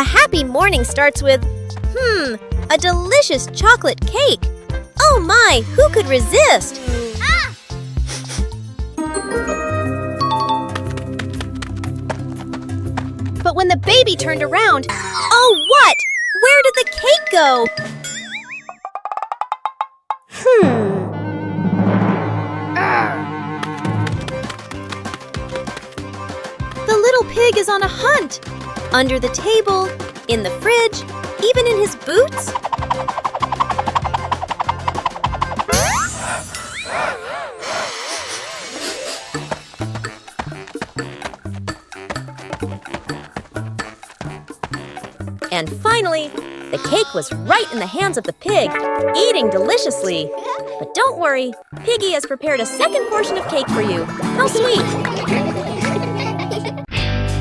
happy morning starts with, a delicious chocolate cake. Oh my, who could resist? But when the baby turned around, oh what? Where did the cake go? The little pig is on a hunt. Under the table, in the fridge, even in his boots. And finally, the cake was right in the hands of the pig, eating deliciously. But don't worry, Piggy has prepared a second portion of cake for you. How sweet!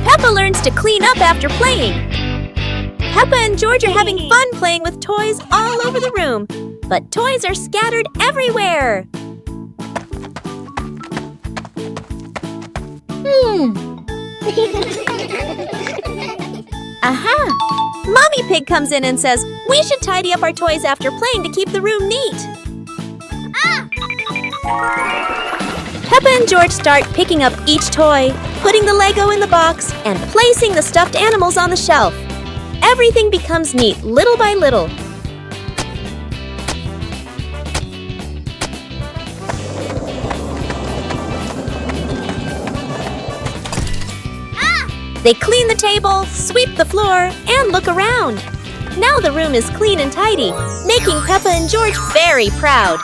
Peppa learns to clean up after playing. Peppa and George are having fun playing with toys all over the room. But toys are scattered everywhere. Aha! Mommy Pig comes in and says, we should tidy up our toys after playing to keep the room neat. Peppa and George start picking up each toy, putting the Lego in the box, and placing the stuffed animals on the shelf. Everything becomes neat little by little. They clean the table, sweep the floor, and look around. Now the room is clean and tidy, making Peppa and George very proud.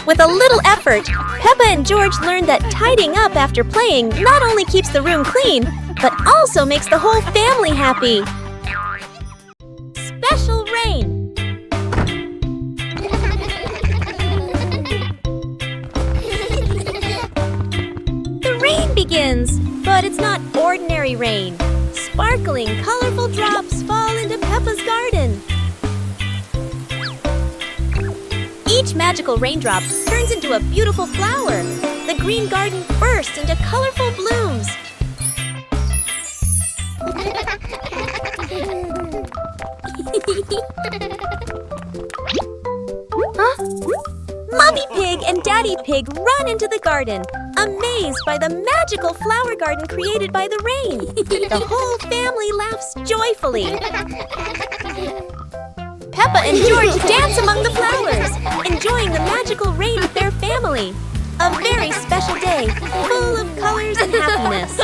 With a little effort, Peppa and George learned that tidying up after playing not only keeps the room clean, but also makes the whole family happy. Special rain. Begins, but it's not ordinary rain. Sparkling, colorful drops fall into Peppa's garden. Each magical raindrop turns into a beautiful flower. The green garden bursts into colorful blooms. Mommy Pig and Daddy Pig run into the garden, amazed by the magical flower garden created by the rain. The whole family laughs joyfully. Peppa and George dance among the flowers, enjoying the magical rain with their family. A very special day, full of colors and happiness.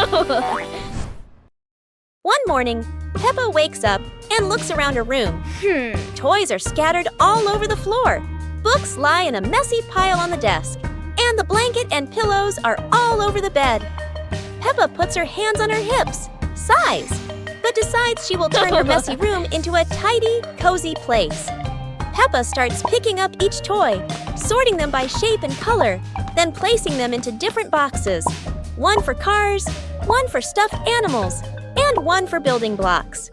One morning, Peppa wakes up and looks around her room. Toys are scattered all over the floor. Books lie in a messy pile on the desk, and the blanket and pillows are all over the bed. Peppa puts her hands on her hips, sighs, but decides she will turn her messy room into a tidy, cozy place. Peppa starts picking up each toy, sorting them by shape and color, then placing them into different boxes. One for cars, one for stuffed animals, and one for building blocks.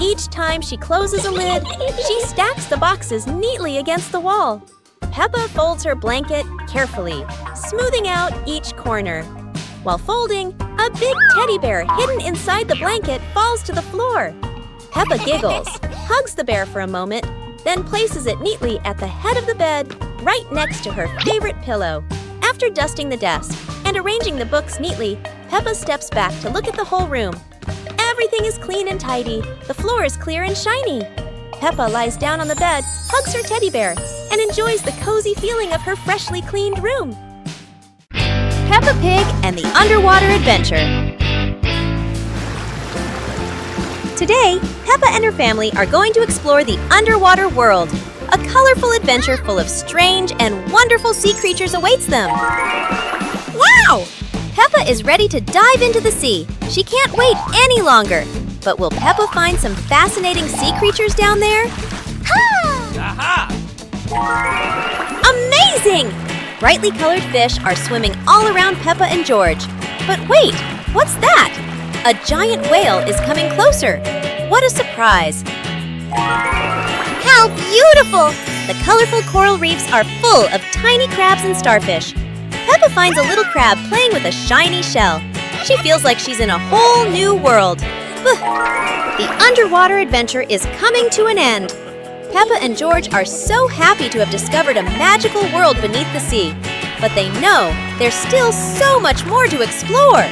Each time she closes a lid, she stacks the boxes neatly against the wall. Peppa folds her blanket carefully, smoothing out each corner. While folding, a big teddy bear hidden inside the blanket falls to the floor. Peppa giggles, hugs the bear for a moment, then places it neatly at the head of the bed, right next to her favorite pillow. After dusting the desk and arranging the books neatly, Peppa steps back to look at the whole room. Everything is clean and tidy. The floor is clear and shiny. Peppa lies down on the bed, hugs her teddy bear, and enjoys the cozy feeling of her freshly cleaned room. Peppa Pig and the Underwater Adventure. Today, Peppa and her family are going to explore the underwater world. A colorful adventure full of strange and wonderful sea creatures awaits them. Wow! Peppa is ready to dive into the sea. She can't wait any longer. But will Peppa find some fascinating sea creatures down there? Ha! Amazing! Brightly colored fish are swimming all around Peppa and George. But wait, what's that? A giant whale is coming closer. What a surprise! How beautiful! The colorful coral reefs are full of tiny crabs and starfish. Peppa finds a little crab playing with a shiny shell. She feels like she's in a whole new world. The underwater adventure is coming to an end. Peppa and George are so happy to have discovered a magical world beneath the sea. But they know there's still so much more to explore.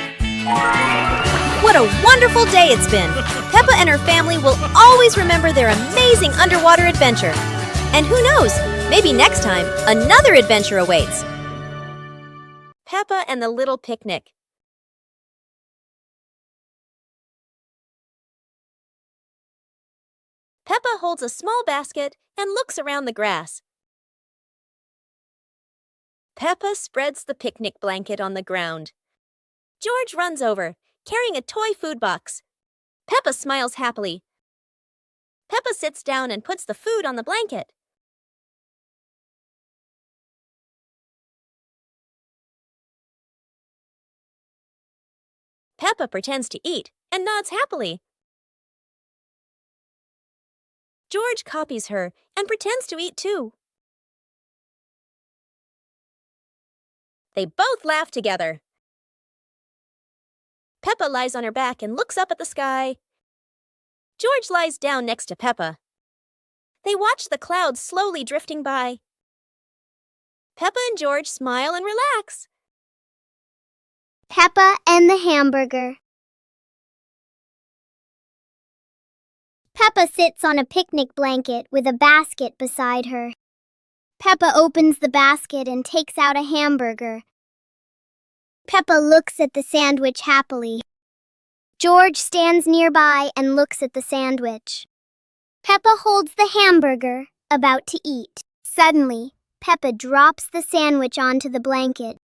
What a wonderful day it's been! Peppa and her family will always remember their amazing underwater adventure. And who knows, maybe next time, another adventure awaits. Peppa and the Little Picnic. Peppa holds a small basket and looks around the grass. Peppa spreads the picnic blanket on the ground. George runs over, carrying a toy food box. Peppa smiles happily. Peppa sits down and puts the food on the blanket. Peppa pretends to eat and nods happily. George copies her and pretends to eat too. They both laugh together. Peppa lies on her back and looks up at the sky. George lies down next to Peppa. They watch the clouds slowly drifting by. Peppa and George smile and relax. Peppa and the hamburger. Peppa sits on a picnic blanket with a basket beside her. Peppa opens the basket and takes out a hamburger. Peppa looks at the sandwich happily. George stands nearby and looks at the sandwich. Peppa holds the hamburger, about to eat. Suddenly, Peppa drops the sandwich onto the blanket.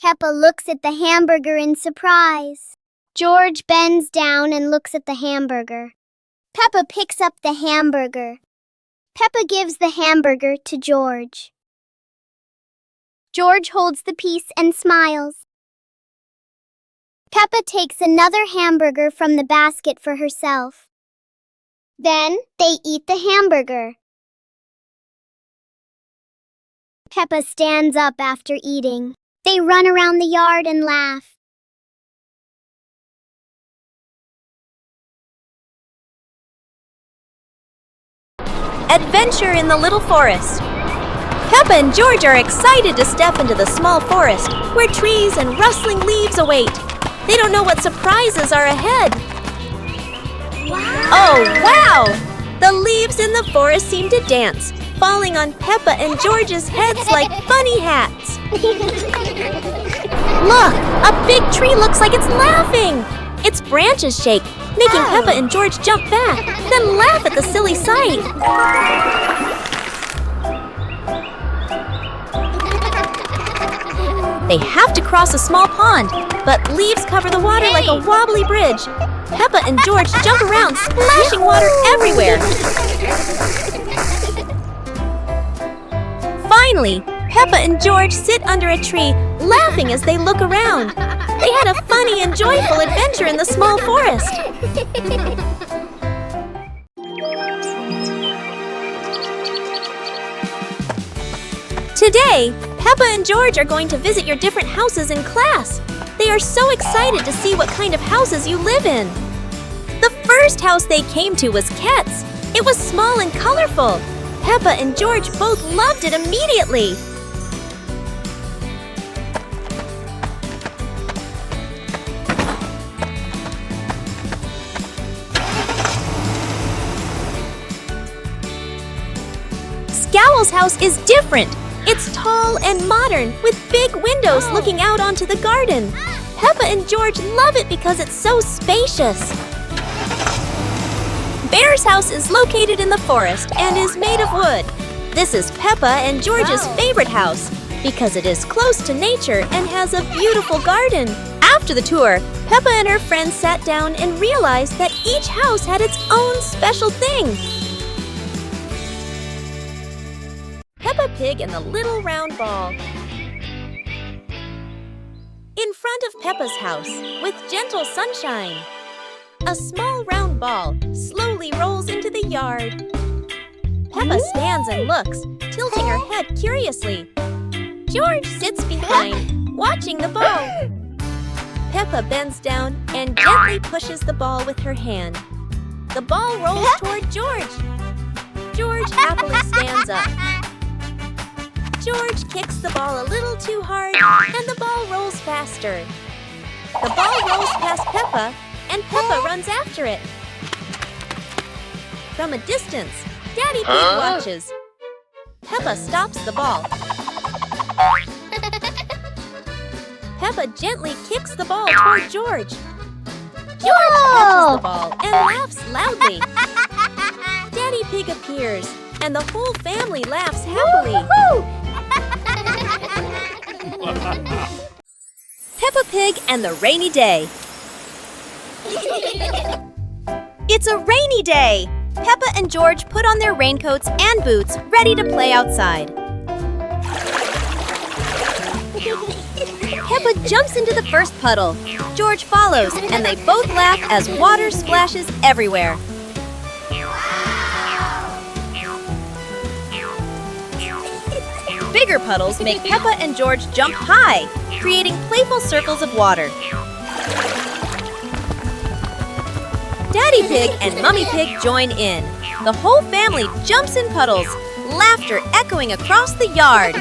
Peppa looks at the hamburger in surprise. George bends down and looks at the hamburger. Peppa picks up the hamburger. Peppa gives the hamburger to George. George holds the piece and smiles. Peppa takes another hamburger from the basket for herself. Then they eat the hamburger. Peppa stands up after eating. They run around the yard and laugh. Adventure in the Little Forest. Peppa and George are excited to step into the small forest where trees and rustling leaves await. They don't know what surprises are ahead. Wow! Oh, wow! The leaves in the forest seem to dance, falling on Peppa and George's heads like funny hats. Look! A big tree looks like it's laughing! Its branches shake, making Peppa and George jump back, then laugh at the silly sight. They have to cross a small pond, but leaves cover the water like a wobbly bridge. Peppa and George jump around, splashing water everywhere. Finally, Peppa and George sit under a tree, laughing as they look around. They had a funny and joyful adventure in the small forest. Today, Peppa and George are going to visit your different houses in class. They are so excited to see what kind of houses you live in. The first house they came to was Ket's. It was small and colorful. Peppa and George both loved it immediately. Scowl's house is different. It's tall and modern, with big windows looking out onto the garden. Peppa and George love it because it's so spacious. Bear's house is located in the forest and is made of wood. This is Peppa and George's favorite house because it is close to nature and has a beautiful garden. After the tour, Peppa and her friends sat down and realized that each house had its own special thing. Peppa Pig and the Little Round Ball. In front of Peppa's house, with gentle sunshine, a small round ball slowly rolls into the yard. Peppa stands and looks, tilting her head curiously. George sits behind, watching the ball. Peppa bends down and gently pushes the ball with her hand. The ball rolls toward George. George happily stands up. George kicks the ball a little too hard, and the ball rolls faster. The ball rolls past Peppa, and Peppa runs after it. From a distance, Daddy Pig watches. Peppa stops the ball. Peppa gently kicks the ball toward George. George catches the ball and laughs loudly. Daddy Pig appears, and the whole family laughs happily. Peppa Pig and the Rainy Day. It's a rainy day! Peppa and George put on their raincoats and boots, ready to play outside. Peppa jumps into the first puddle. George follows, and they both laugh as water splashes everywhere. Bigger puddles make Peppa and George jump high, creating playful circles of water. Daddy Pig and Mummy Pig join in. The whole family jumps in puddles, laughter echoing across the yard.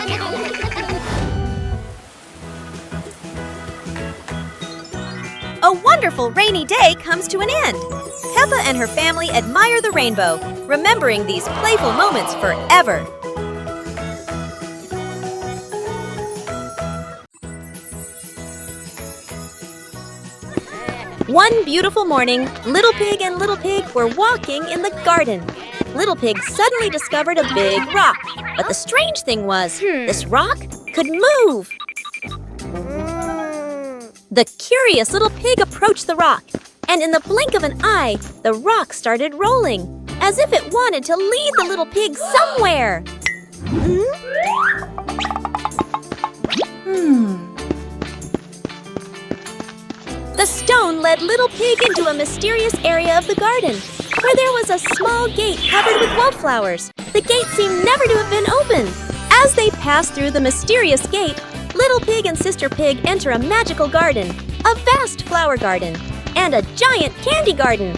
A wonderful rainy day comes to an end. Peppa and her family admire the rainbow, remembering these playful moments forever. One beautiful morning, Little Pig and Little Pig were walking in the garden. Little Pig suddenly discovered a big rock. But the strange thing was, this rock could move. The curious Little Pig approached the rock, and in the blink of an eye, the rock started rolling, as if it wanted to lead the Little Pig somewhere. The stone led Little Pig into a mysterious area of the garden, where there was a small gate covered with wildflowers. The gate seemed never to have been opened. As they passed through the mysterious gate, Little Pig and Sister Pig enter a magical garden, a vast flower garden, and a giant candy garden.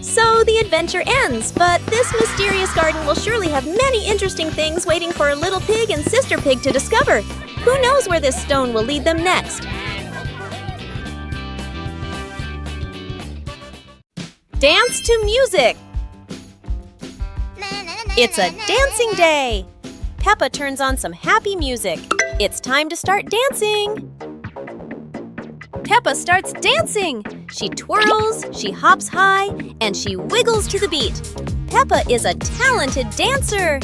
So the adventure ends, but this mysterious garden will surely have many interesting things waiting for Little Pig and Sister Pig to discover. Who knows where this stone will lead them next? Dance to music! It's a dancing day! Peppa turns on some happy music. It's time to start dancing! Peppa starts dancing! She twirls, she hops high, and she wiggles to the beat. Peppa is a talented dancer!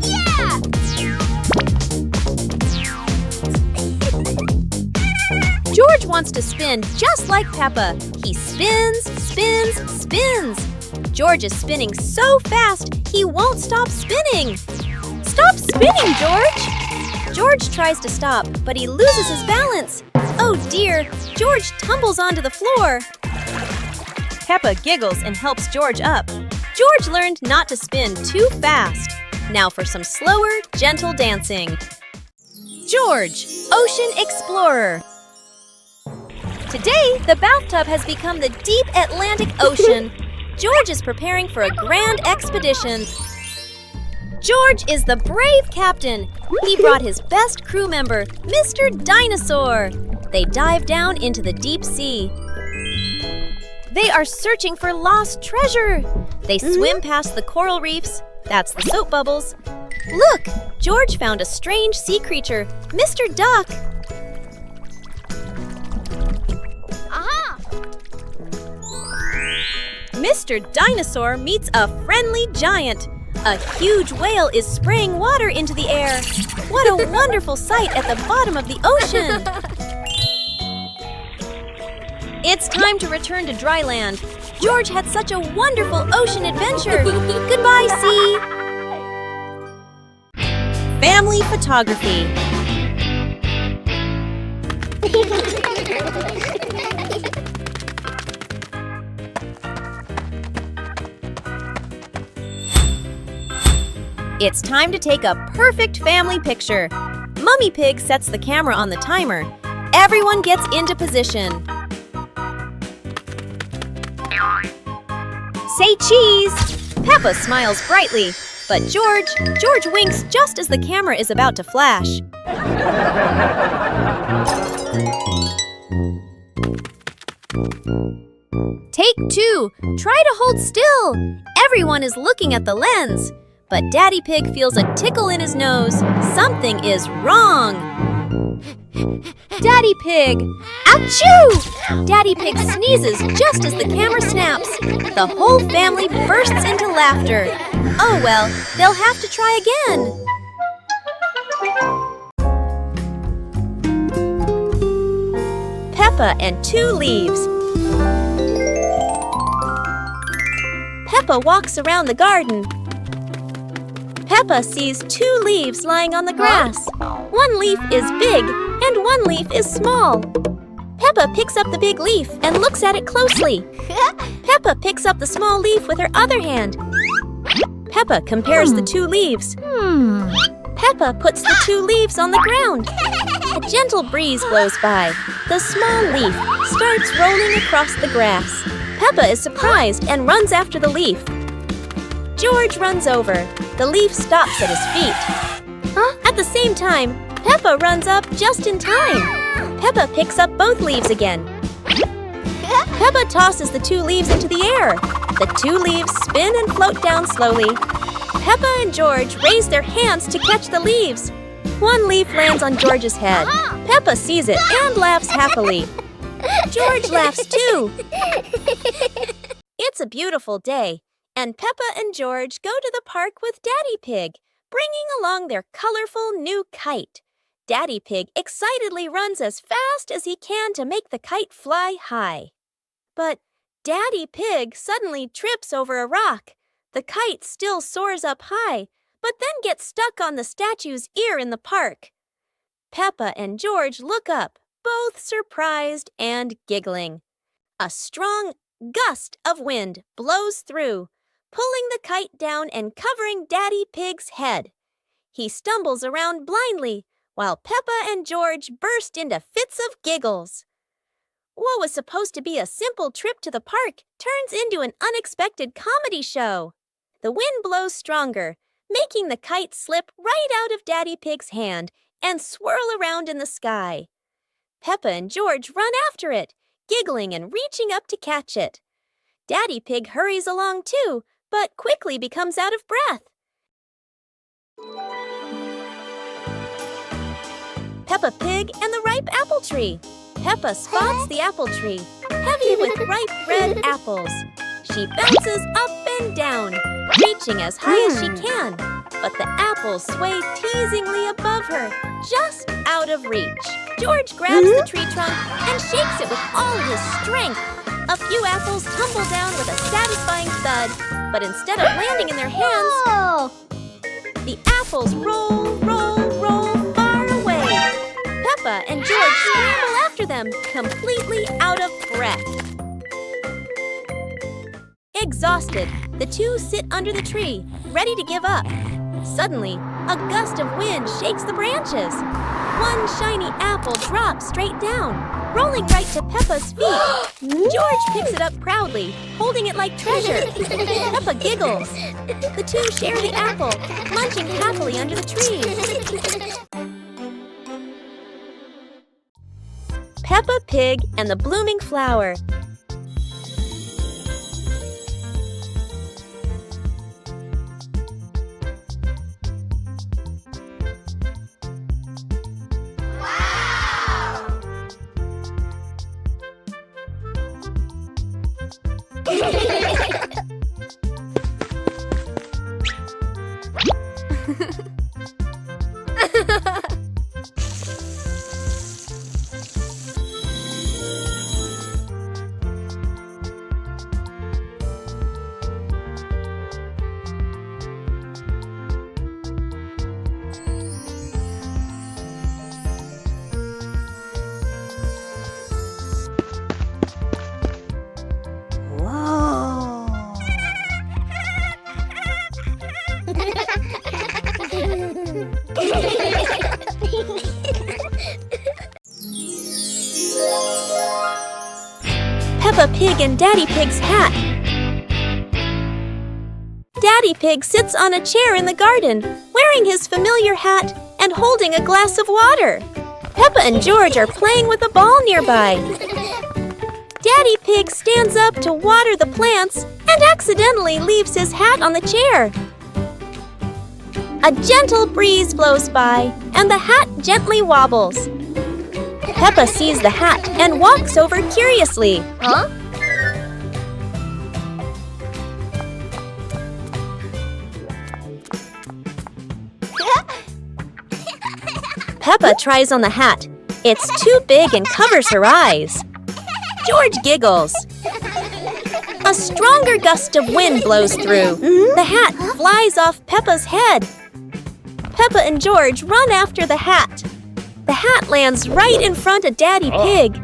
Yeah! George wants to spin just like Peppa. He spins, spins, spins. George is spinning so fast, he won't stop spinning. Stop spinning, George! George tries to stop, but he loses his balance. Oh dear, George tumbles onto the floor. Peppa giggles and helps George up. George learned not to spin too fast. Now for some slower, gentle dancing. George, Ocean Explorer. Today, the bathtub has become the deep Atlantic Ocean. George is preparing for a grand expedition. George is the brave captain. He brought his best crew member, Mr. Dinosaur. They dive down into the deep sea. They are searching for lost treasure. They swim past the coral reefs. That's the soap bubbles. Look, George found a strange sea creature, Mr. Duck. Aha! Mr. Dinosaur meets a friendly giant. A huge whale is spraying water into the air. What a wonderful sight at the bottom of the ocean! It's time to return to dry land. George had such a wonderful ocean adventure. Goodbye, sea! Family photography. It's time to take a perfect family picture. Mummy Pig sets the camera on the timer. Everyone gets into position. Say cheese! Peppa smiles brightly, but George winks just as the camera is about to flash. Take 2. Try to hold still. Everyone is looking at the lens, but Daddy Pig feels a tickle in his nose. Something is wrong. Daddy Pig! Achoo! Daddy Pig sneezes just as the camera snaps. The whole family bursts into laughter. Oh well, they'll have to try again. Peppa and 2 leaves. Peppa walks around the garden. Peppa sees 2 leaves lying on the grass. One leaf is big and one leaf is small. Peppa picks up the big leaf and looks at it closely. Peppa picks up the small leaf with her other hand. Peppa compares the 2 leaves. Peppa puts the 2 leaves on the ground. A gentle breeze blows by. The small leaf starts rolling across the grass. Peppa is surprised and runs after the leaf. George runs over. The leaf stops at his feet. At the same time, Peppa runs up just in time. Peppa picks up both leaves again. Peppa tosses the 2 leaves into the air. The 2 leaves spin and float down slowly. Peppa and George raise their hands to catch the leaves. One leaf lands on George's head. Peppa sees it and laughs happily. George laughs too. It's a beautiful day, and Peppa and George go to the park with Daddy Pig, bringing along their colorful new kite. Daddy Pig excitedly runs as fast as he can to make the kite fly high. But Daddy Pig suddenly trips over a rock. The kite still soars up high, but then gets stuck on the statue's ear in the park. Peppa and George look up, both surprised and giggling. A strong gust of wind blows through, pulling the kite down and covering Daddy Pig's head. He stumbles around blindly, while Peppa and George burst into fits of giggles. What was supposed to be a simple trip to the park turns into an unexpected comedy show. The wind blows stronger, making the kite slip right out of Daddy Pig's hand and swirl around in the sky. Peppa and George run after it, giggling and reaching up to catch it. Daddy Pig hurries along too, but quickly becomes out of breath. Peppa Pig and the ripe apple tree. Peppa spots the apple tree, heavy with ripe red apples. She bounces up and down, reaching as high as she can, but the apples sway teasingly above her, just out of reach. George grabs the tree trunk and shakes it with all his strength. A few apples tumble down with a satisfying thud, but instead of landing in their hands, the apples roll, roll, roll far away. Peppa and George scramble after them, completely out of breath. Exhausted, the 2 sit under the tree, ready to give up. Suddenly, a gust of wind shakes the branches. One shiny apple drops straight down, rolling right to Peppa's feet. George picks it up proudly, holding it like treasure. Peppa giggles. The 2 share the apple, munching happily under the tree. Peppa Pig and the blooming flower. Peppa Pig and Daddy Pig's hat. Daddy Pig sits on a chair in the garden, wearing his familiar hat and holding a glass of water. Peppa and George are playing with a ball nearby. Daddy Pig stands up to water the plants and accidentally leaves his hat on the chair. A gentle breeze blows by and the hat gently wobbles. Peppa sees the hat and walks over curiously. Huh? Peppa tries on the hat. It's too big and covers her eyes. George giggles. A stronger gust of wind blows through. The hat flies off Peppa's head. Peppa and George run after the hat. The hat lands right in front of Daddy Pig.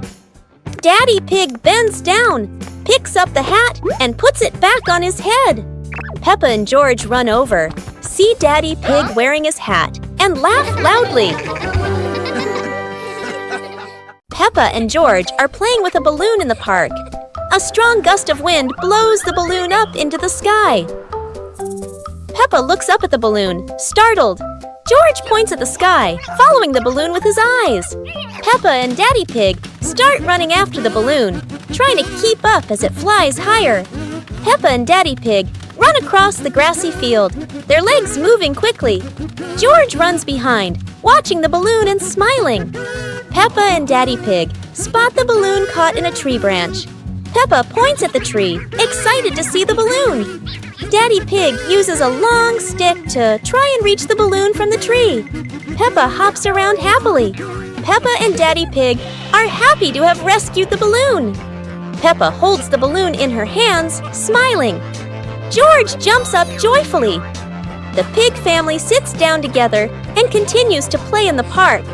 Daddy Pig bends down, picks up the hat, and puts it back on his head. Peppa and George run over, see Daddy Pig wearing his hat, and laugh loudly. Peppa and George are playing with a balloon in the park. A strong gust of wind blows the balloon up into the sky. Peppa looks up at the balloon, startled. George points at the sky, following the balloon with his eyes. Peppa and Daddy Pig start running after the balloon, trying to keep up as it flies higher. Peppa and Daddy Pig run across the grassy field, their legs moving quickly. George runs behind, watching the balloon and smiling. Peppa and Daddy Pig spot the balloon caught in a tree branch. Peppa points at the tree, excited to see the balloon. Daddy Pig uses a long stick to try and reach the balloon from the tree. Peppa hops around happily. Peppa and Daddy Pig are happy to have rescued the balloon. Peppa holds the balloon in her hands, smiling. George jumps up joyfully. The pig family sits down together and continues to play in the park.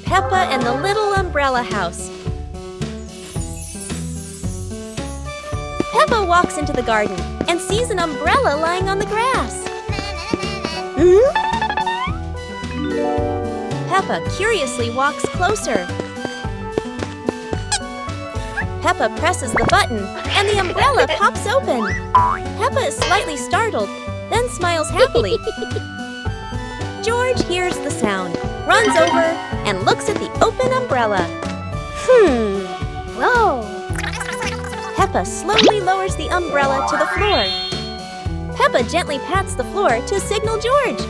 Peppa and the Little Umbrella House. Peppa walks into the garden and sees an umbrella lying on the grass. Peppa curiously walks closer. Peppa presses the button and the umbrella pops open. Peppa is slightly startled, then smiles happily. George hears the sound, runs over, and looks at the open umbrella. Whoa! Peppa slowly lowers the umbrella to the floor. Peppa gently pats the floor to signal George.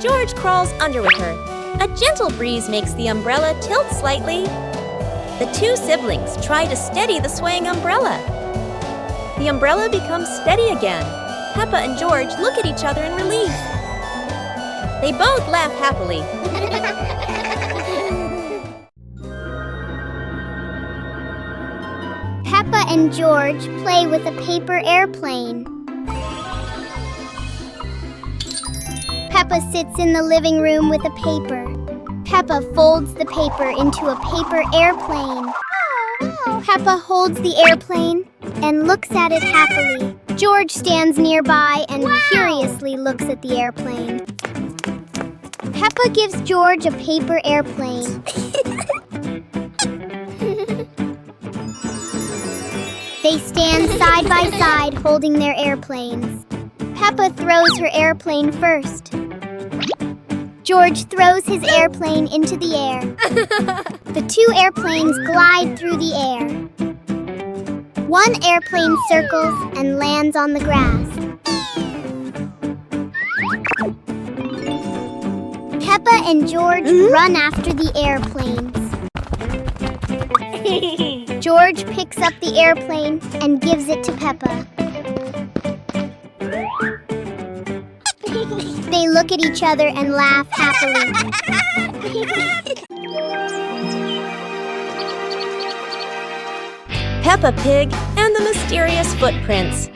George crawls under with her. A gentle breeze makes the umbrella tilt slightly. The two siblings try to steady the swaying umbrella. The umbrella becomes steady again. Peppa and George look at each other in relief. They both laugh happily. Peppa and George play with a paper airplane. Peppa sits in the living room with a paper. Peppa folds the paper into a paper airplane. Peppa holds the airplane and looks at it happily. George stands nearby and curiously looks at the airplane. Peppa gives George a paper airplane. They stand side by side holding their airplanes. Peppa throws her airplane first. George throws his airplane into the air. The two airplanes glide through the air. One airplane circles and lands on the grass. Peppa and George run after the airplanes. George picks up the airplane and gives it to Peppa. They look at each other and laugh happily. Peppa Pig and the Mysterious Footprints.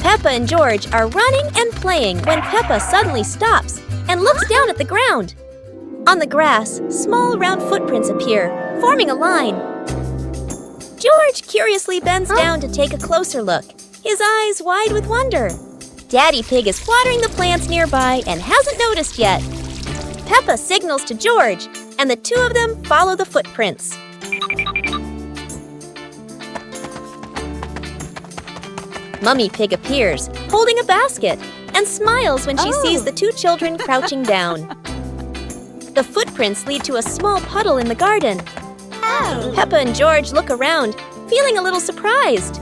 Peppa and George are running and playing when Peppa suddenly stops and looks down at the ground. On the grass, small round footprints appear, forming a line. George curiously bends down to take a closer look, his eyes wide with wonder. Daddy Pig is watering the plants nearby and hasn't noticed yet. Peppa signals to George, and the two of them follow the footprints. Mummy Pig appears, holding a basket, and smiles when she sees the two children crouching down. The footprints lead to a small puddle in the garden. Peppa and George look around, feeling a little surprised.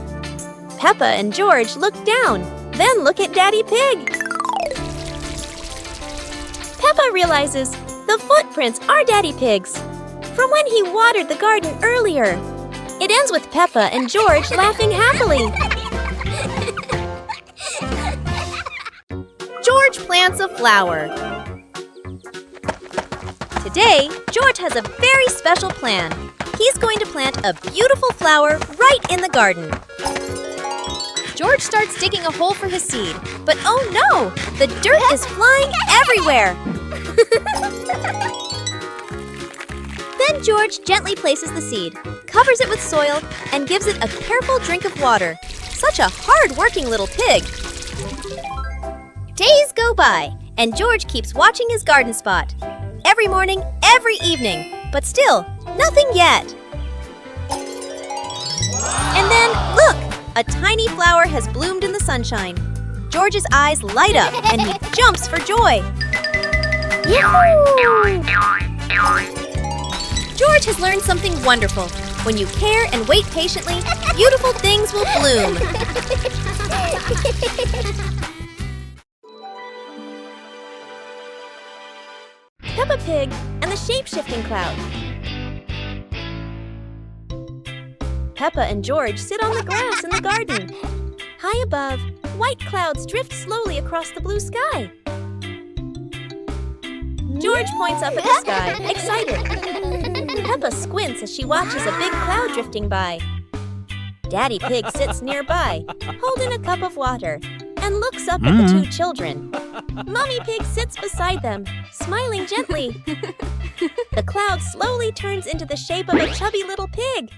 Peppa and George look down, then look at Daddy Pig. Peppa realizes the footprints are Daddy Pig's, from when he watered the garden earlier. It ends with Peppa and George laughing happily. George plants a flower. Today, George has a very special plan. He's going to plant a beautiful flower right in the garden. George starts digging a hole for his seed, but oh no! The dirt is flying everywhere! Then George gently places the seed, covers it with soil, and gives it a careful drink of water. Such a hard-working little pig! Days go by, and George keeps watching his garden spot. Every morning, every evening, but still, nothing yet. And then, look! A tiny flower has bloomed in the sunshine. George's eyes light up, and he jumps for joy. Yahoo! George has learned something wonderful. When you care and wait patiently, beautiful things will bloom. Peppa Pig and the shape-shifting cloud. Peppa and George sit on the grass in the garden. High above, white clouds drift slowly across the blue sky. George points up at the sky, excited. Peppa squints as she watches a big cloud drifting by. Daddy Pig sits nearby, holding a cup of water, and looks up at the two children. Mummy Pig sits beside them, smiling gently. The cloud slowly turns into the shape of a chubby little pig.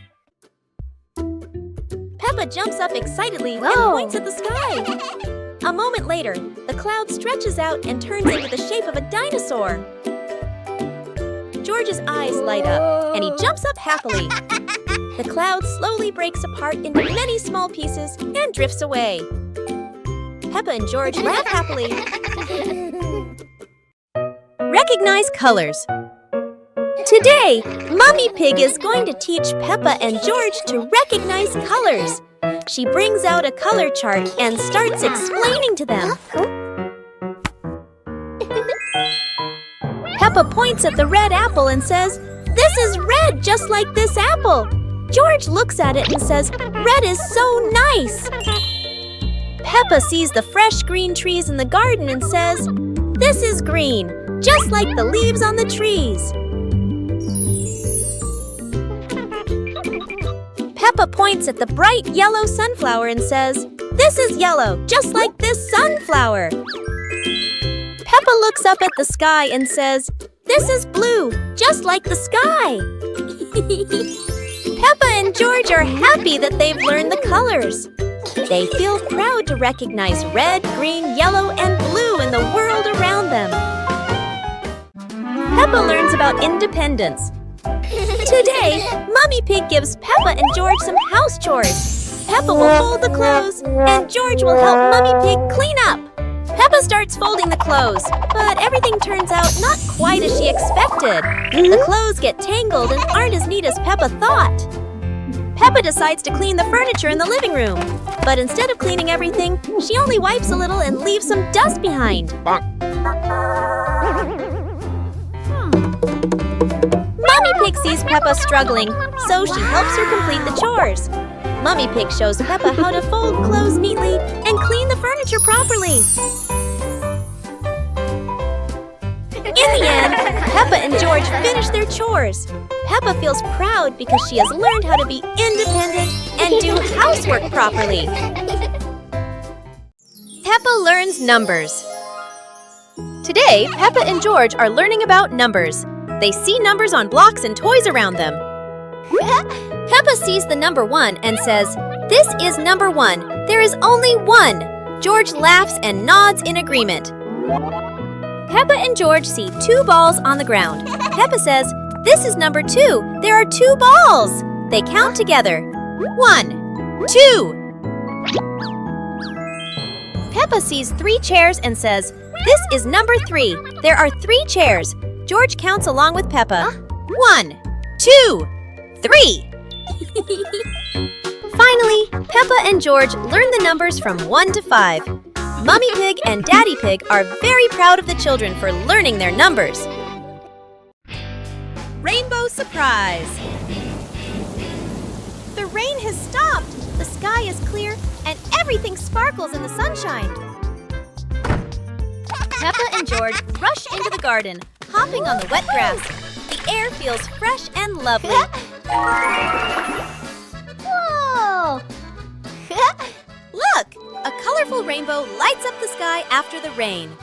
Peppa jumps up excitedly and points at the sky. A moment later, the cloud stretches out and turns into the shape of a dinosaur. George's eyes light up, and he jumps up happily. The cloud slowly breaks apart into many small pieces and drifts away. Peppa and George laugh happily. Recognize colors. Today, Mummy Pig is going to teach Peppa and George to recognize colors. She brings out a color chart and starts explaining to them. Peppa points at the red apple and says, "This is red, just like this apple." George looks at it and says, "Red is so nice." Peppa sees the fresh green trees in the garden and says, "This is green, just like the leaves on the trees." Peppa points at the bright yellow sunflower and says, "This is yellow, just like this sunflower." Peppa looks up at the sky and says, "This is blue, just like the sky." Peppa and George are happy that they've learned the colors. They feel proud to recognize red, green, yellow, and blue in the world around them. Peppa learns about independence. Today, Mummy Pig gives Peppa and George some house chores. Peppa will fold the clothes, and George will help Mummy Pig clean up. Peppa starts folding the clothes, but everything turns out not quite as she expected. The clothes get tangled and aren't as neat as Peppa thought. Peppa decides to clean the furniture in the living room, but instead of cleaning everything, she only wipes a little and leaves some dust behind. Mummy Pig sees Peppa struggling, so she helps her complete the chores. Mummy Pig shows Peppa how to fold clothes neatly and clean the furniture properly. In the end, Peppa and George finish their chores. Peppa feels proud because she has learned how to be independent and do housework properly. Peppa learns numbers. Today, Peppa and George are learning about numbers. They see numbers on blocks and toys around them. Peppa sees the number 1 and says, "This is number 1. There is only 1." George laughs and nods in agreement. Peppa and George see 2 balls on the ground. Peppa says, "This is number 2. There are 2 balls." They count together. 1, 2. Peppa sees 3 chairs and says, "This is number 3. There are 3 chairs." George counts along with Peppa. 1, 2, 3. Finally, Peppa and George learn the numbers from 1 to 5. Mummy Pig and Daddy Pig are very proud of the children for learning their numbers. Rainbow surprise! The rain has stopped. The sky is clear and everything sparkles in the sunshine. Peppa and George rush into the garden, hopping on the wet grass. The air feels fresh and lovely. Whoa! Look! A colorful rainbow lights up the sky after the rain.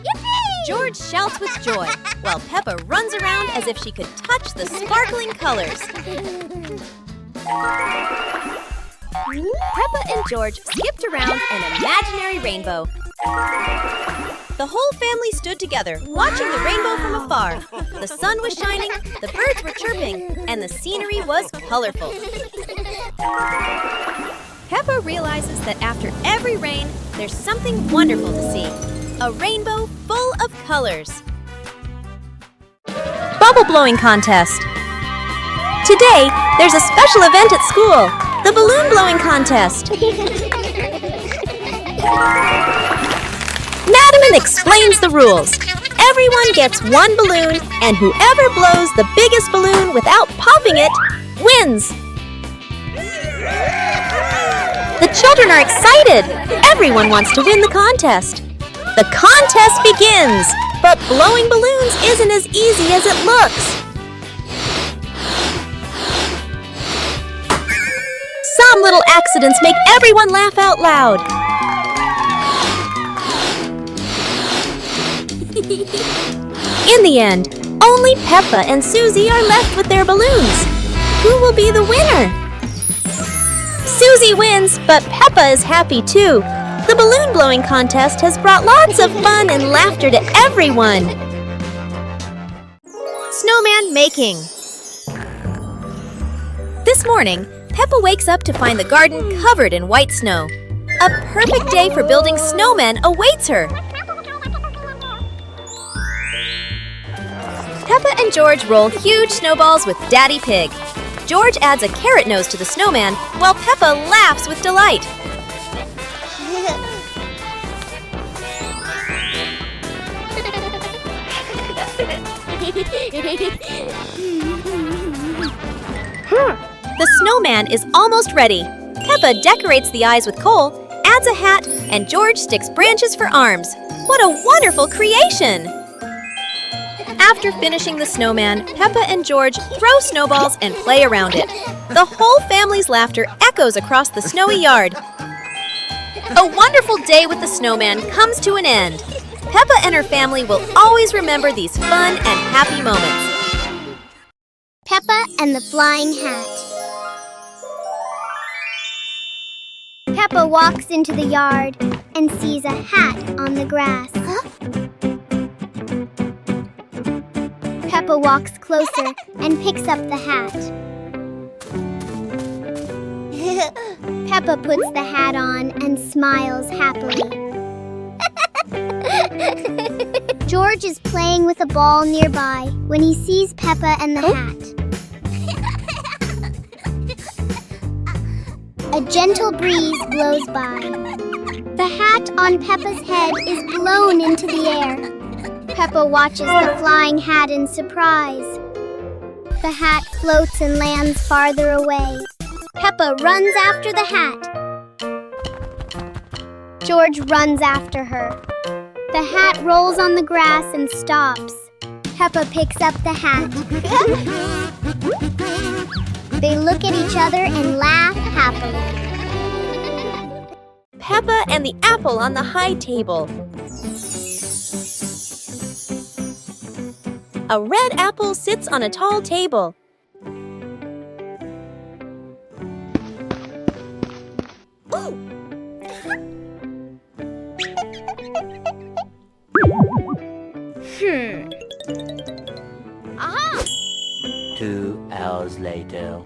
Yippee! George shouts with joy, while Peppa runs around as if she could touch the sparkling colors. Peppa and George skipped around an imaginary rainbow. The whole family stood together, watching the rainbow from afar. The sun was shining, the birds were chirping, and the scenery was colorful. Peppa realizes that after every rain, there's something wonderful to see. A rainbow full of colors. Bubble blowing contest. Today, there's a special event at school, the balloon blowing contest. Madam explains the rules. Everyone gets 1 balloon, and whoever blows the biggest balloon without popping it wins. The children are excited. Everyone wants to win the contest. The contest begins, but blowing balloons isn't as easy as it looks. Some little accidents make everyone laugh out loud. In the end, only Peppa and Susie are left with their balloons. Who will be the winner? Susie wins, but Peppa is happy too. The balloon blowing contest has brought lots of fun and laughter to everyone. Snowman making. This morning, Peppa wakes up to find the garden covered in white snow. A perfect day for building snowmen awaits her. Peppa and George roll huge snowballs with Daddy Pig. George adds a carrot nose to the snowman, while Peppa laughs with delight. The snowman is almost ready. Peppa decorates the eyes with coal, adds a hat, and George sticks branches for arms. What a wonderful creation! After finishing the snowman, Peppa and George throw snowballs and play around it. The whole family's laughter echoes across the snowy yard. A wonderful day with the snowman comes to an end. Peppa and her family will always remember these fun and happy moments. Peppa and the Flying Hat. Peppa walks into the yard and sees a hat on the grass. Peppa walks closer and picks up the hat. Peppa puts the hat on and smiles happily. George is playing with a ball nearby when he sees Peppa and the hat. A gentle breeze blows by. The hat on Peppa's head is blown into the air. Peppa watches the flying hat in surprise. The hat floats and lands farther away. Peppa runs after the hat. George runs after her. The hat rolls on the grass and stops. Peppa picks up the hat. They look at each other and laugh happily. Peppa and the apple on the high table. A red apple sits on a tall table. Ooh! 2 hours later.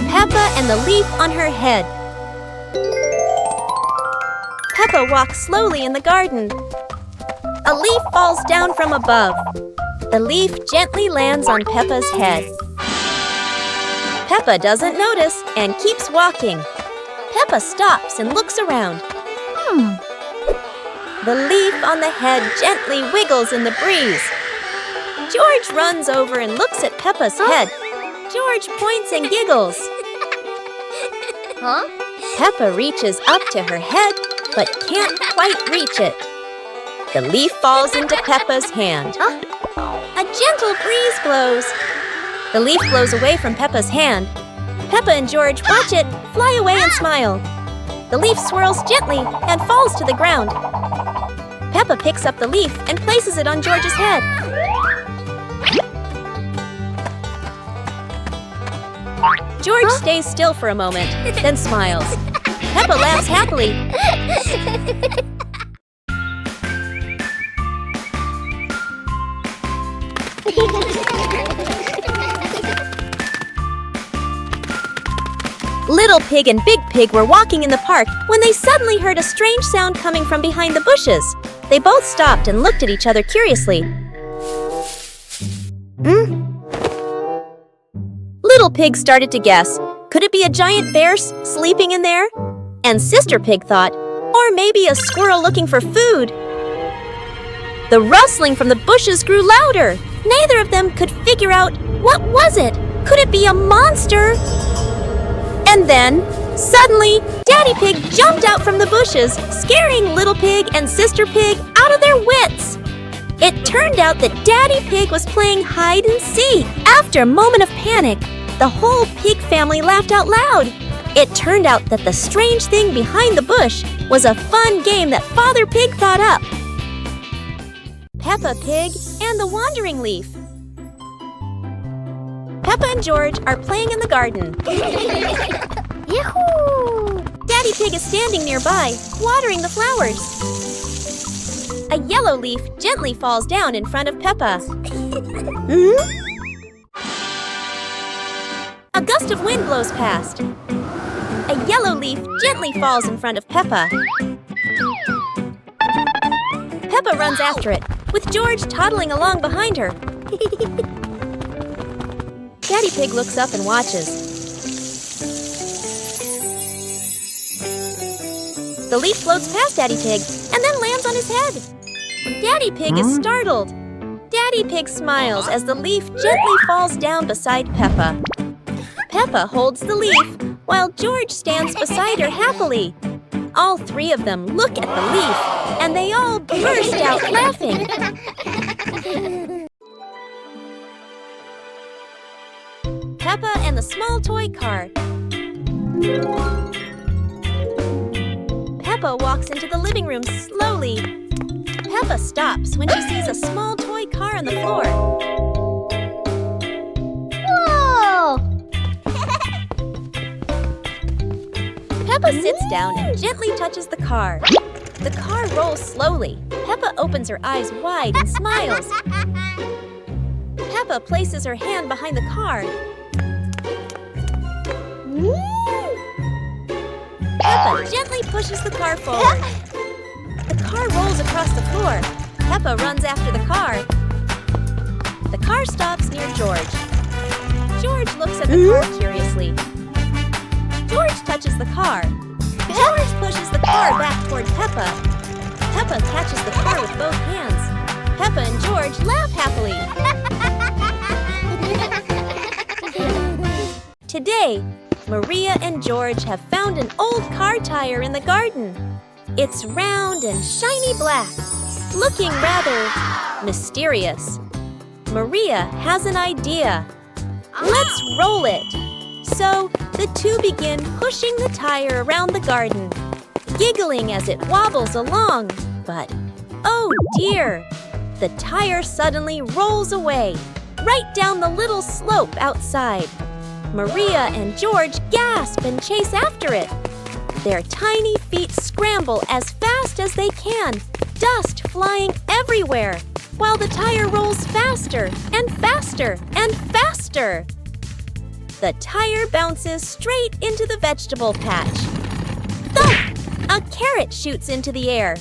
Peppa and the leaf on her head. Peppa walks slowly in the garden. A leaf falls down from above. The leaf gently lands on Peppa's head. Peppa doesn't notice and keeps walking. Peppa stops and looks around. The leaf on the head gently wiggles in the breeze. George runs over and looks at Peppa's head. George points and giggles. Peppa reaches up to her head, but can't quite reach it. The leaf falls into Peppa's hand. A gentle breeze blows. The leaf blows away from Peppa's hand. Peppa and George watch it fly away and smile. The leaf swirls gently and falls to the ground. Peppa picks up the leaf and places it on George's head. George stays still for a moment, then smiles. Peppa laughs happily. Little Pig and Big Pig were walking in the park when they suddenly heard a strange sound coming from behind the bushes. They both stopped and looked at each other curiously. Little Pig started to guess. Could it be a giant bear sleeping in there? And Sister Pig thought, or maybe a squirrel looking for food. The rustling from the bushes grew louder. Neither of them could figure out, what was it? Could it be a monster? And then, suddenly, Daddy Pig jumped out from the bushes, scaring Little Pig and Sister Pig out of their wits. It turned out that Daddy Pig was playing hide and seek. After a moment of panic, the whole pig family laughed out loud. It turned out that the strange thing behind the bush was a fun game that Father Pig thought up. Peppa Pig and the Wandering Leaf. Peppa and George are playing in the garden. Yahoo! Daddy Pig is standing nearby, watering the flowers. A yellow leaf gently falls down in front of Peppa. A gust of wind blows past. A yellow leaf gently falls in front of Peppa. Peppa runs after it, with George toddling along behind her. Daddy Pig looks up and watches. The leaf floats past Daddy Pig and then lands on his head. Daddy Pig is startled. Daddy Pig smiles as the leaf gently falls down beside Peppa. Peppa holds the leaf while George stands beside her happily. All three of them look at the leaf and they all burst out laughing. Peppa and the small toy car. Peppa walks into the living room slowly. Peppa stops when she sees a small toy car on the floor. Whoa! Peppa sits down and gently touches the car. The car rolls slowly. Peppa opens her eyes wide and smiles. Peppa places her hand behind the car. Peppa gently pushes the car forward. The car rolls across the floor. Peppa runs after the car. The car stops near George. George looks at the car curiously. George touches the car. George pushes the car back toward Peppa. Peppa catches the car with both hands. Peppa and George laugh happily. Today, Maria and George have found an old car tire in the garden. It's round and shiny black, looking rather mysterious. Maria has an idea. Let's roll it. So the two begin pushing the tire around the garden, giggling as it wobbles along. But, oh dear, the tire suddenly rolls away, right down the little slope outside. Maria and George gasp and chase after it. Their tiny feet scramble as fast as they can, dust flying everywhere, while the tire rolls faster and faster and faster. The tire bounces straight into the vegetable patch. Thump! A carrot shoots into the air.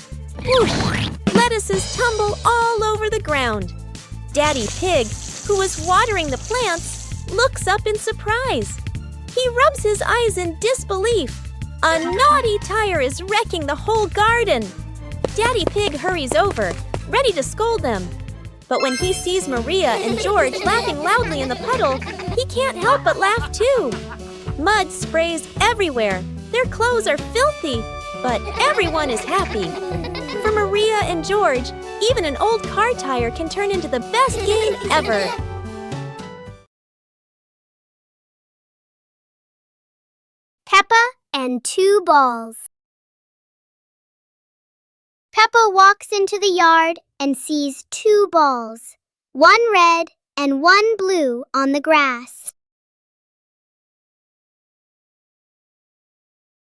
Whoosh! Lettuces tumble all over the ground. Daddy Pig, who was watering the plants, looks up in surprise. He rubs his eyes in disbelief. A naughty tire is wrecking the whole garden. Daddy Pig hurries over, ready to scold them. But when he sees Maria and George laughing loudly in the puddle, he can't help but laugh too. Mud sprays everywhere. Their clothes are filthy, but everyone is happy. For Maria and George, even an old car tire can turn into the best game ever. Peppa and two balls. Peppa walks into the yard and sees two balls, one red and one blue, on the grass.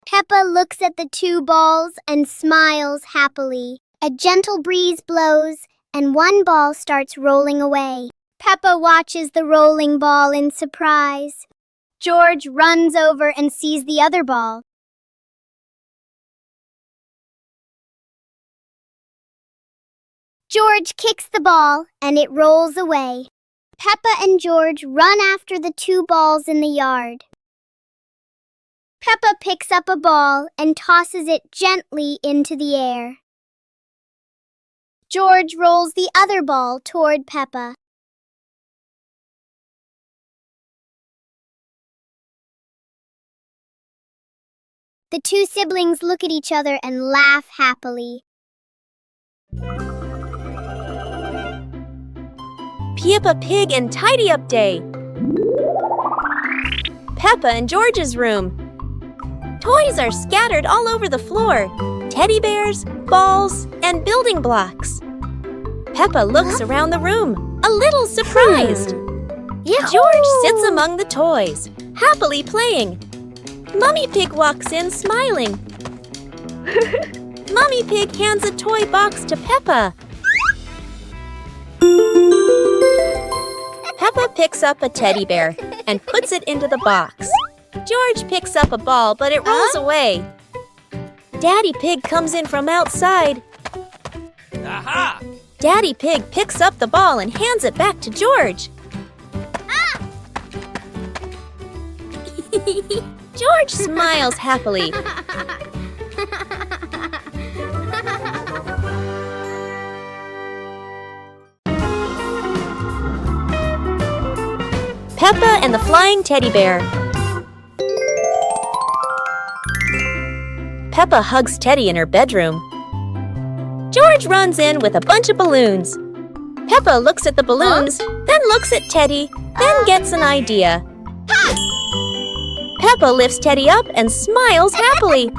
Peppa looks at the two balls and smiles happily. A gentle breeze blows and one ball starts rolling away. Peppa watches the rolling ball in surprise. George runs over and sees the other ball. George kicks the ball and it rolls away. Peppa and George run after the two balls in the yard. Peppa picks up a ball and tosses it gently into the air. George rolls the other ball toward Peppa. The two siblings look at each other and laugh happily. Peppa Pig and Tidy Up Day. Peppa and George's room. Toys are scattered all over the floor. Teddy bears, balls, and building blocks. Peppa looks around the room, a little surprised. George sits among the toys, happily playing. Mummy Pig walks in smiling. Mummy Pig hands a toy box to Peppa. Peppa picks up a teddy bear and puts it into the box. George picks up a ball, but it rolls away. Daddy Pig comes in from outside. Aha! Daddy Pig picks up the ball and hands it back to George. George smiles happily. Peppa and the Flying Teddy Bear. Peppa hugs Teddy in her bedroom. George runs in with a bunch of balloons. Peppa looks at the balloons, then looks at Teddy, then gets an idea. Peppa lifts Teddy up and smiles happily.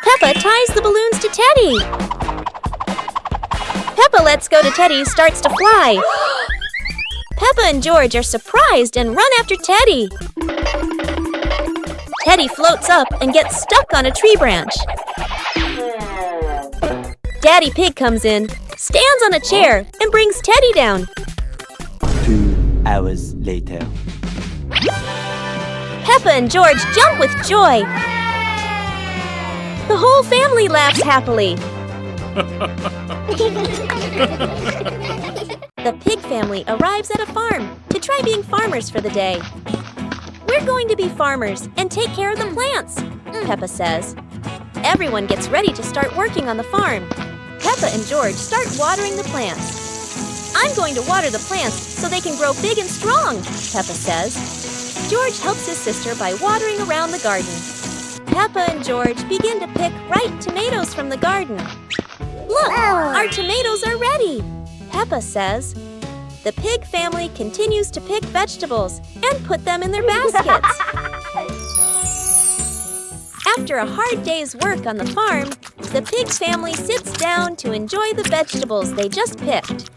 Peppa ties the balloons to Teddy. Peppa lets go to Teddy, starts to fly. Peppa and George are surprised and run after Teddy. Teddy floats up and gets stuck on a tree branch. Daddy Pig comes in, stands on a chair, and brings Teddy down. 2 hours later. Peppa and George jump with joy. The whole family laughs happily. The pig family arrives at a farm to try being farmers for the day. We're going to be farmers and take care of the plants, Peppa says. Everyone gets ready to start working on the farm. Peppa and George start watering the plants. I'm going to water the plants so they can grow big and strong, Peppa says. George helps his sister by watering around the garden. Peppa and George begin to pick ripe tomatoes from the garden. Look, our tomatoes are ready, Peppa says. The pig family continues to pick vegetables and put them in their baskets. After a hard day's work on the farm, the pig family sits down to enjoy the vegetables they just picked.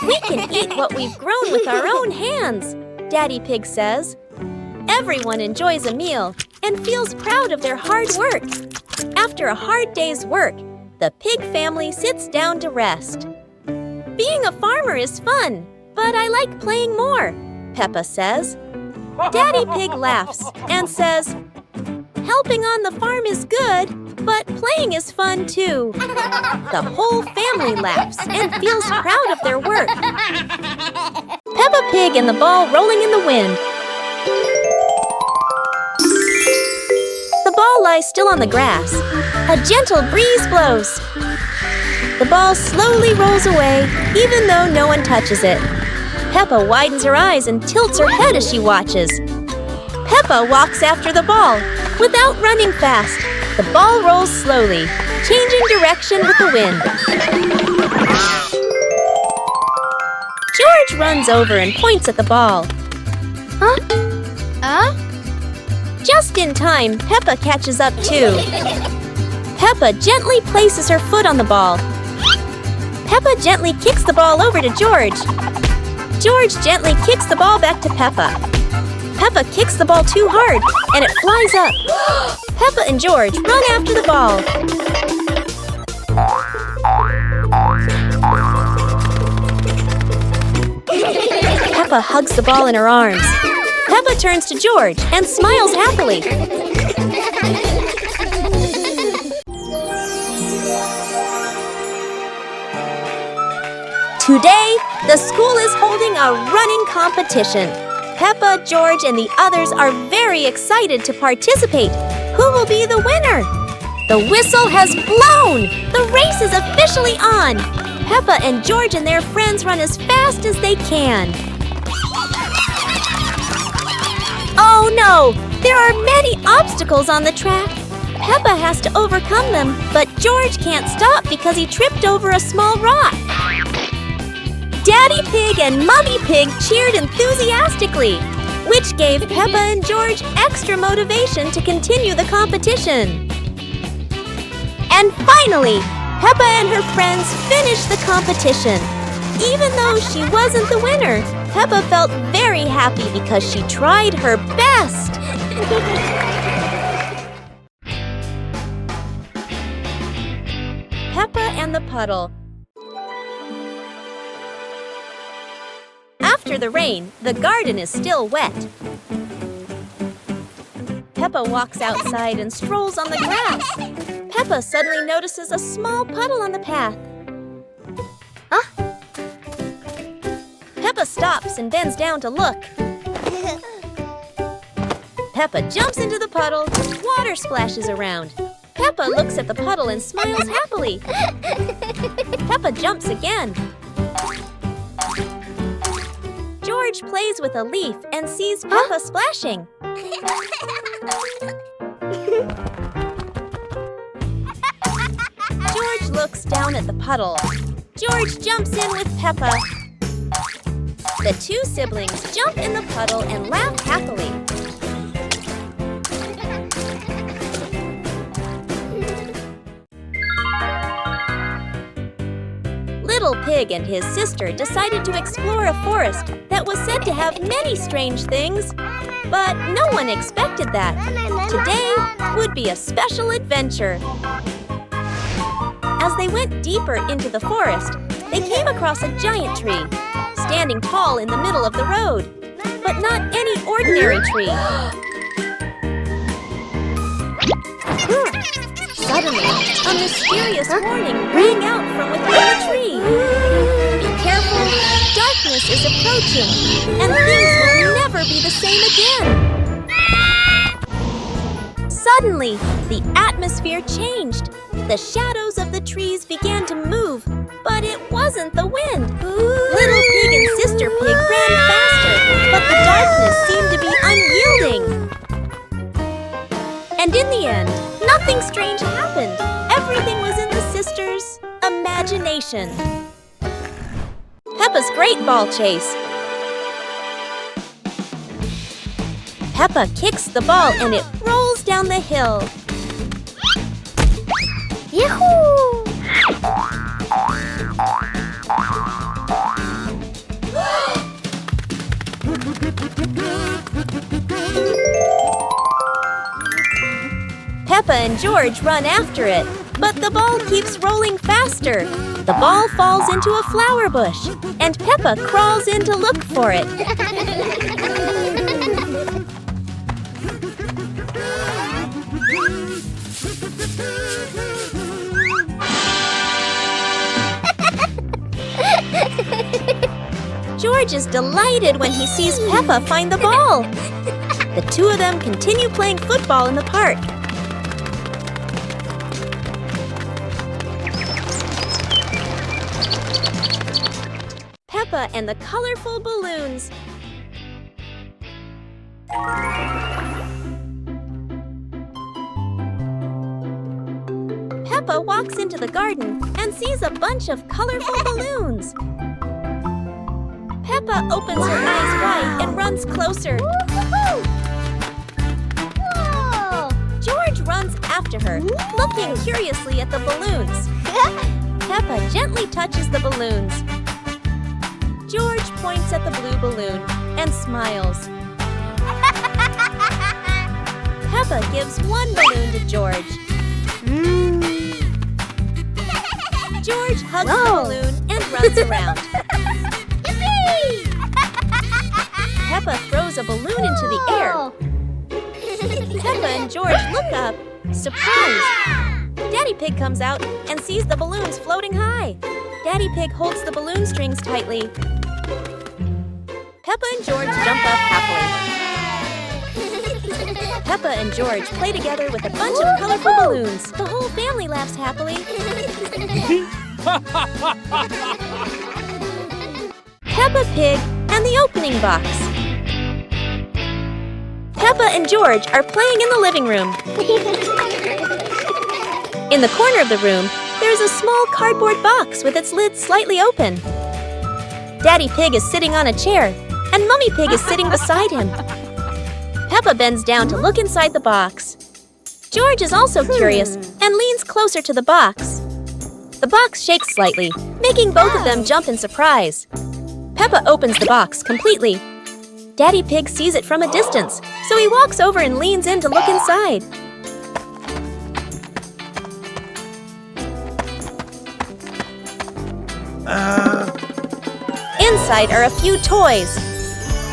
We can eat what we've grown with our own hands, Daddy Pig says. Everyone enjoys a meal and feels proud of their hard work. After a hard day's work, the pig family sits down to rest. Being a farmer is fun, but I like playing more, Peppa says. Daddy Pig laughs and says, helping on the farm is good, but playing is fun too. The whole family laughs and feels proud of their work. Peppa Pig and the ball rolling in the wind. The ball lies still on the grass. A gentle breeze blows. The ball slowly rolls away, even though no one touches it. Peppa widens her eyes and tilts her head as she watches. Peppa walks after the ball. Without running fast, the ball rolls slowly, changing direction with the wind. George runs over and points at the ball. Just in time, Peppa catches up too. Peppa gently places her foot on the ball. Peppa gently kicks the ball over to George. George gently kicks the ball back to Peppa. Peppa kicks the ball too hard, and it flies up. Peppa and George run after the ball. Peppa hugs the ball in her arms. Peppa turns to George and smiles happily. Today, the school is holding a running competition. Peppa, George, and the others are very excited to participate. Who will be the winner? The whistle has blown! The race is officially on! Peppa and George and their friends run as fast as they can. Oh no! There are many obstacles on the track. Peppa has to overcome them, but George can't stop because he tripped over a small rock. Daddy Pig and Mummy Pig cheered enthusiastically, which gave Peppa and George extra motivation to continue the competition. And finally, Peppa and her friends finished the competition. Even though she wasn't the winner, Peppa felt very happy because she tried her best. Peppa and the Puddle. After the rain, the garden is still wet. Peppa walks outside and strolls on the grass. Peppa suddenly notices a small puddle on the path. Peppa stops and bends down to look. Peppa jumps into the puddle. Water splashes around. Peppa looks at the puddle and smiles happily. Peppa jumps again. George plays with a leaf and sees Peppa splashing. George looks down at the puddle. George jumps in with Peppa. The two siblings jump in the puddle and laugh happily. Little Pig and his sister decided to explore a forest that was said to have many strange things, but no one expected that. Today would be a special adventure. As they went deeper into the forest, they came across a giant tree, standing tall in the middle of the road, but not any ordinary tree. Suddenly, a mysterious warning rang out from within the tree. Be careful, darkness is approaching, and things will never be the same again. Suddenly, the atmosphere changed. The shadows of the trees began to move, but it wasn't the wind. Little Pig and Sister Pig ran faster, but the darkness seemed to be unyielding. And in the end, nothing strange happened. Everything was in the sisters' imagination. Peppa's Great Ball Chase. Peppa kicks the ball and it rolls down the hill. Yahoo! Peppa and George run after it, but the ball keeps rolling faster. The ball falls into a flower bush, and Peppa crawls in to look for it. George is delighted when he sees Peppa find the ball. The two of them continue playing football in the park. Peppa and the colorful balloons. Peppa walks into the garden and sees a bunch of colorful balloons. Peppa opens her eyes wide and runs closer. Whoa! George runs after her, looking curiously at the balloons. Peppa gently touches the balloons. George points at the blue balloon and smiles. Peppa gives one balloon to George. George hugs the balloon and runs around. Peppa throws a balloon into the air. Peppa and George look up, surprised. Daddy Pig comes out and sees the balloons floating high. Daddy Pig holds the balloon strings tightly. Peppa and George jump up happily. Peppa and George play together with a bunch of colorful balloons. The whole family laughs happily. Peppa Pig and the opening box. Peppa and George are playing in the living room. In the corner of the room, there is a small cardboard box with its lid slightly open. Daddy Pig is sitting on a chair, and Mummy Pig is sitting beside him. Peppa bends down to look inside the box. George is also curious and leans closer to the box. The box shakes slightly, making both of them jump in surprise. Peppa opens the box completely. Daddy Pig sees it from a distance, so he walks over and leans in to look inside. Inside are a few toys.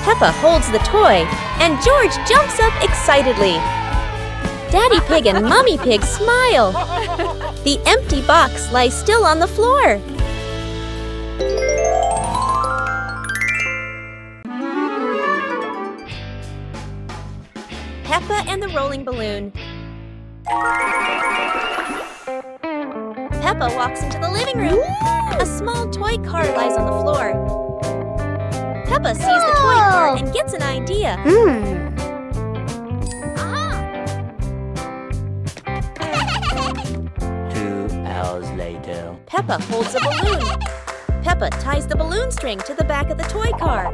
Peppa holds the toy, and George jumps up excitedly. Daddy Pig and Mummy Pig smile. The empty box lies still on the floor. Peppa and the rolling balloon. Peppa walks into the living room. A small toy car lies on the floor. Peppa sees the toy car and gets an idea. 2 hours later. Peppa holds a balloon. Peppa ties the balloon string to the back of the toy car.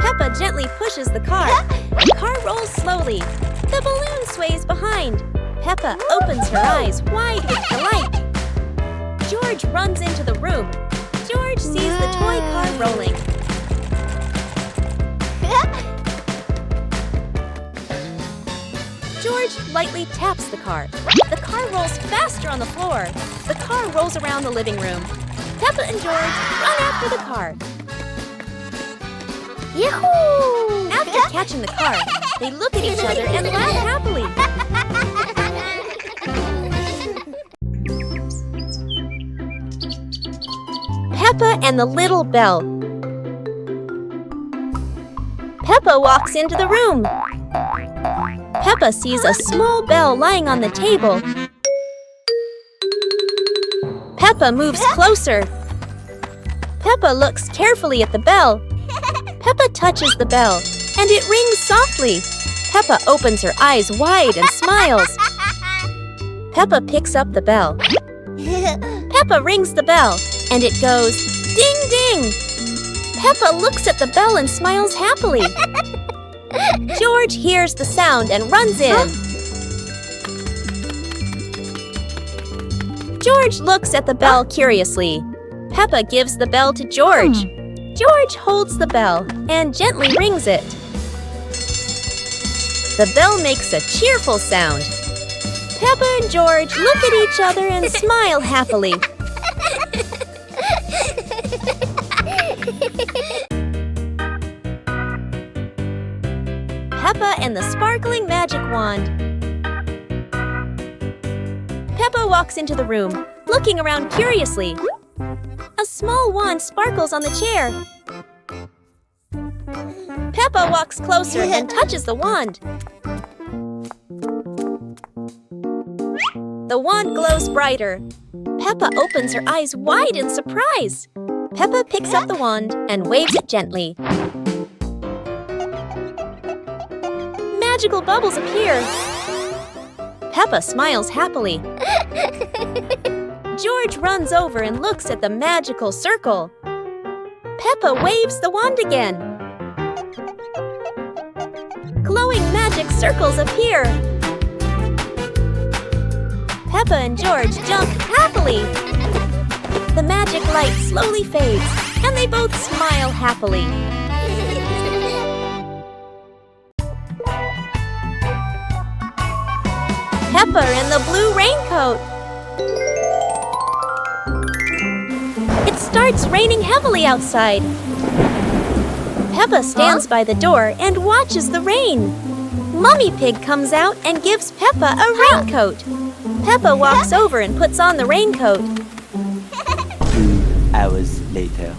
Peppa gently pushes the car. The car rolls slowly. The balloon sways behind. Peppa opens her eyes wide with delight. George runs into the room. George sees the toy car rolling. George lightly taps the car. The car rolls faster on the floor. The car rolls around the living room. Peppa and George run after the car. Yahoo! After catching the car, they look at each other and laugh happily. Peppa and the Little Bell. Peppa Peppa walks into the room. Peppa sees a small bell lying on the table. Peppa moves closer. Peppa looks carefully at the bell. Peppa touches the bell, and it rings softly. Peppa opens her eyes wide and smiles. Peppa picks up the bell. Peppa rings the bell, and it goes ding ding. Peppa looks at the bell and smiles happily. George hears the sound and runs in. George looks at the bell curiously. Peppa gives the bell to George. George holds the bell and gently rings it. The bell makes a cheerful sound. Peppa and George look at each other and smile happily. Peppa and the sparkling magic wand. Peppa walks into the room, looking around curiously. A small wand sparkles on the chair. Peppa walks closer and touches the wand. The wand glows brighter. Peppa opens her eyes wide in surprise. Peppa picks up the wand and waves it gently. Magical bubbles appear. Peppa smiles happily. George runs over and looks at the magical circle. Peppa waves the wand again. Glowing magic circles appear. Peppa and George jump happily. The magic light slowly fades, and they both smile happily. Peppa in the blue raincoat. It starts raining heavily outside. Peppa stands by the door and watches the rain. Mummy Pig comes out and gives Peppa a raincoat. Peppa walks over and puts on the raincoat. 2 hours later.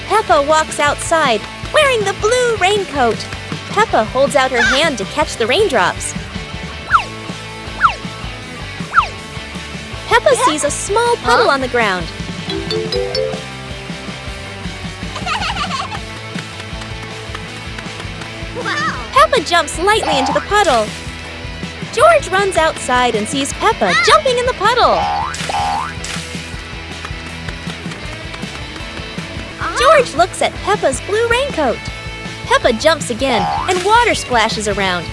Peppa walks outside, wearing the blue raincoat. Peppa holds out her hand to catch the raindrops. Peppa sees a small puddle on the ground. Peppa jumps lightly into the puddle. George runs outside and sees Peppa jumping in the puddle. George looks at Peppa's blue raincoat. Peppa jumps again and water splashes around.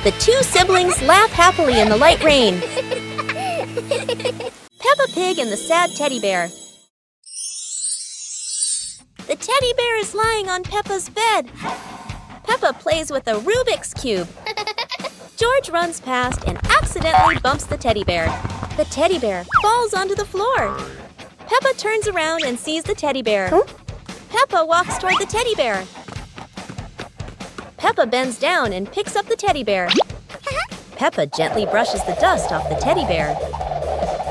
The two siblings laugh happily in the light rain. Peppa Pig and the sad teddy bear. The teddy bear is lying on Peppa's bed. Peppa plays with a Rubik's Cube. George runs past and accidentally bumps the teddy bear. The teddy bear falls onto the floor. Peppa turns around and sees the teddy bear. Peppa walks toward the teddy bear. Peppa bends down and picks up the teddy bear. Peppa gently brushes the dust off the teddy bear.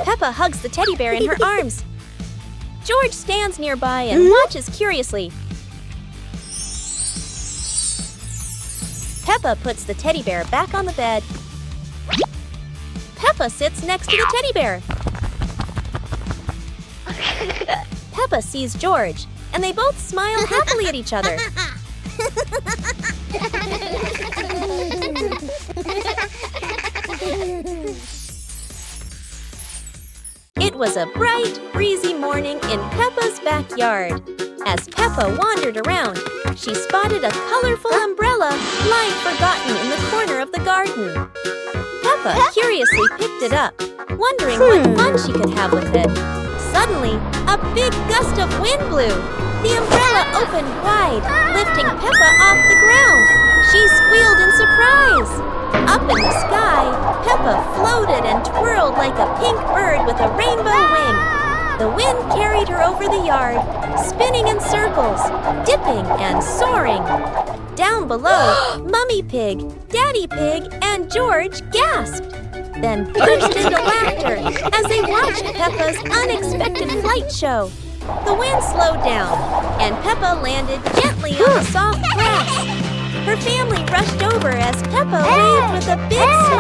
Peppa hugs the teddy bear in her arms. George stands nearby and watches curiously. Peppa puts the teddy bear back on the bed. Peppa sits next to the teddy bear. Peppa sees George, and they both smile happily at each other. It was a bright, breezy morning in Peppa's backyard. As Peppa wandered around, she spotted a colorful umbrella lying forgotten in the corner of the garden. Peppa curiously picked it up, wondering what fun she could have with it. Suddenly, a big gust of wind blew. The umbrella opened wide, lifting Peppa off the ground. She squealed in surprise. Up in the sky, Peppa floated and twirled like a pink bird with a rainbow wing. The wind carried her over the yard, spinning in circles, dipping and soaring. Down below, Mummy Pig, Daddy Pig, and George gasped, then burst into laughter as they watched Peppa's unexpected flight show. The wind slowed down, and Peppa landed gently on the soft grass. Her family rushed over as Peppa waved with a big smile.